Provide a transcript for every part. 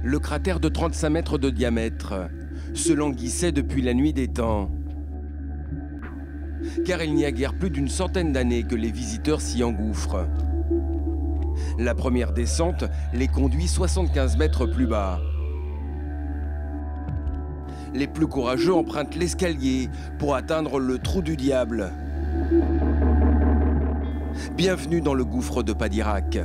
Le cratère de 35 mètres de diamètre se languissait depuis la nuit des temps. Car il n'y a guère plus d'une centaine d'années que les visiteurs s'y engouffrent. La première descente les conduit 75 mètres plus bas. Les plus courageux empruntent l'escalier pour atteindre le trou du diable. Bienvenue dans le gouffre de Padirac.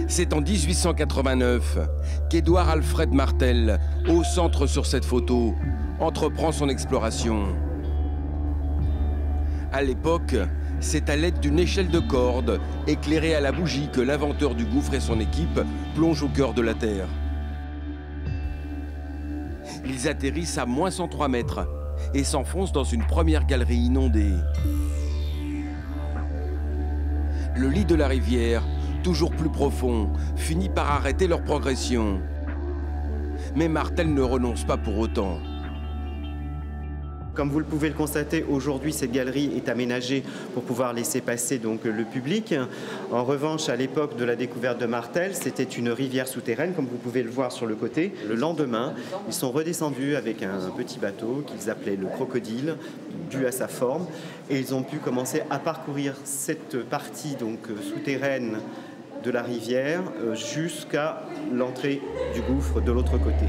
C'est en 1889 qu'Édouard Alfred Martel, au centre sur cette photo, entreprend son exploration. À l'époque, c'est à l'aide d'une échelle de corde, éclairée à la bougie, que l'inventeur du gouffre et son équipe plongent au cœur de la Terre. Ils atterrissent à moins 103 mètres et s'enfoncent dans une première galerie inondée. Le lit de la rivière, toujours plus profond, finit par arrêter leur progression. Mais Martel ne renonce pas pour autant. Comme vous le pouvez le constater, aujourd'hui, cette galerie est aménagée pour pouvoir laisser passer donc le public. En revanche, à l'époque de la découverte de Martel, c'était une rivière souterraine, comme vous pouvez le voir sur le côté. Le lendemain, ils sont redescendus avec un petit bateau qu'ils appelaient le Crocodile, dû à sa forme, et ils ont pu commencer à parcourir cette partie donc souterraine de la rivière jusqu'à l'entrée du gouffre de l'autre côté.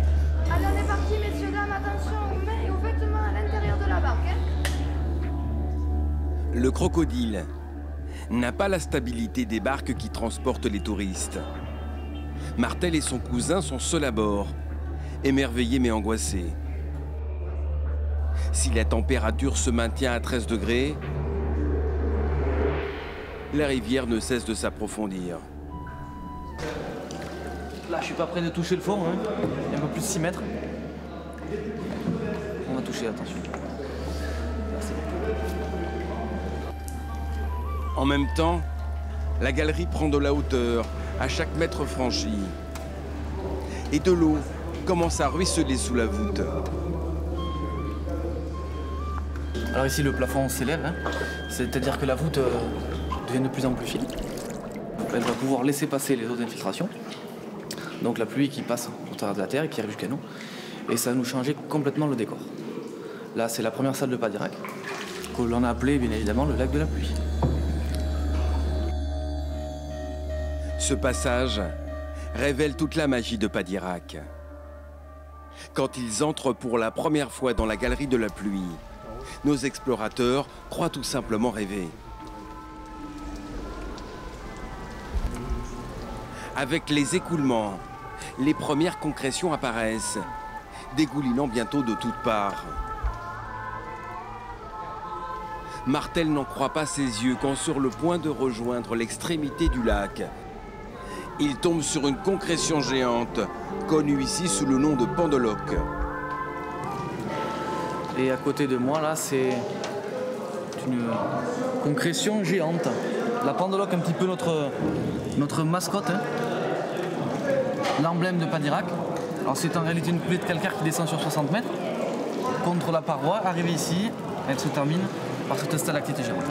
Allez, on est parti, messieurs, dames, attention aux mains et aux vêtements à l'intérieur de la barque. Le Crocodile n'a pas la stabilité des barques qui transportent les touristes. Martel et son cousin sont seuls à bord, émerveillés mais angoissés. Si la température se maintient à 13 degrés, la rivière ne cesse de s'approfondir. Là, je suis pas prêt de toucher le fond, hein. Il y a un peu plus de 6 mètres. On va toucher, attention. Merci. En même temps, la galerie prend de la hauteur à chaque mètre franchi. Et de l'eau commence à ruisseler sous la voûte. Alors ici, le plafond s'élève, hein. C'est-à-dire que la voûte devient de plus en plus fine. Elle va pouvoir laisser passer les eaux d'infiltration. Donc la pluie qui passe au travers de la terre et qui arrive jusqu'à nous. Et ça va nous changer complètement le décor. Là, c'est la première salle de Padirac, que l'on a appelée bien évidemment le lac de la pluie. Ce passage révèle toute la magie de Padirac. Quand ils entrent pour la première fois dans la galerie de la pluie, nos explorateurs croient tout simplement rêver. Avec les écoulements, les premières concrétions apparaissent, dégoulinant bientôt de toutes parts. Martel n'en croit pas ses yeux quand, sur le point de rejoindre l'extrémité du lac, il tombe sur une concrétion géante, connue ici sous le nom de Pandoloc. Et à côté de moi, là, c'est une concrétion géante. La Pandoloc, un petit peu notre mascotte, hein. L'emblème de Padirac. Alors c'est en réalité une coulée de calcaire qui descend sur 60 mètres contre la paroi. Arrivée ici, elle se termine par cette stalactite géante.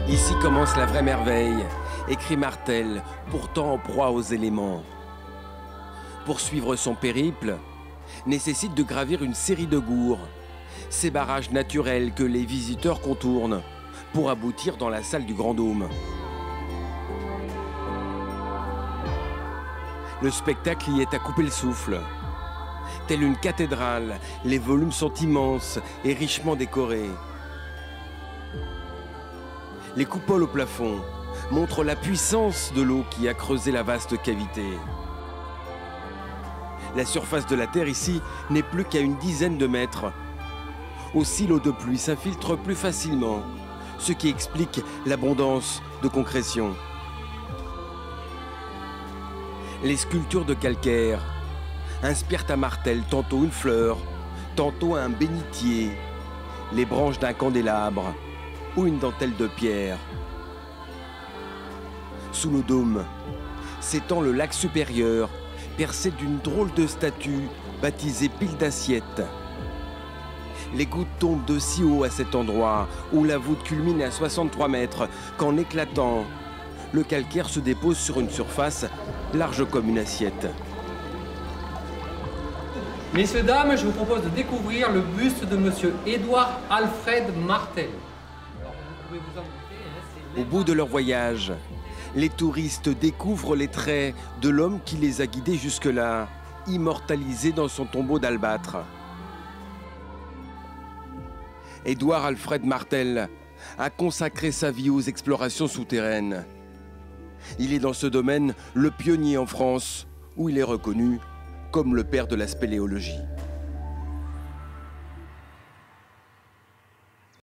Ici commence la vraie merveille, écrit Martel, pourtant en proie aux éléments. Poursuivre son périple nécessite de gravir une série de gours, ces barrages naturels que les visiteurs contournent pour aboutir dans la salle du Grand Dôme. Le spectacle y est à couper le souffle. Telle une cathédrale, les volumes sont immenses et richement décorés. Les coupoles au plafond montrent la puissance de l'eau qui a creusé la vaste cavité. La surface de la Terre ici n'est plus qu'à une dizaine de mètres. Aussi l'eau de pluie s'infiltre plus facilement, ce qui explique l'abondance de concrétion. Les sculptures de calcaire inspirent à Martel tantôt une fleur, tantôt un bénitier, les branches d'un candélabre ou une dentelle de pierre. Sous le dôme s'étend le lac supérieur, percé d'une drôle de statue baptisée Pile d'Assiette. Les gouttes tombent de si haut à cet endroit, où la voûte culmine à 63 mètres, qu'en éclatant, le calcaire se dépose sur une surface large comme une assiette. Messieurs, dames, je vous propose de découvrir le buste de monsieur Édouard Alfred Martel. Alors, vous pouvez vous en douter, hein, Au bout de leur voyage, les touristes découvrent les traits de l'homme qui les a guidés jusque-là, immortalisé dans son tombeau d'albâtre. Édouard Alfred Martel a consacré sa vie aux explorations souterraines. Il est dans ce domaine le pionnier en France, où il est reconnu comme le père de la spéléologie.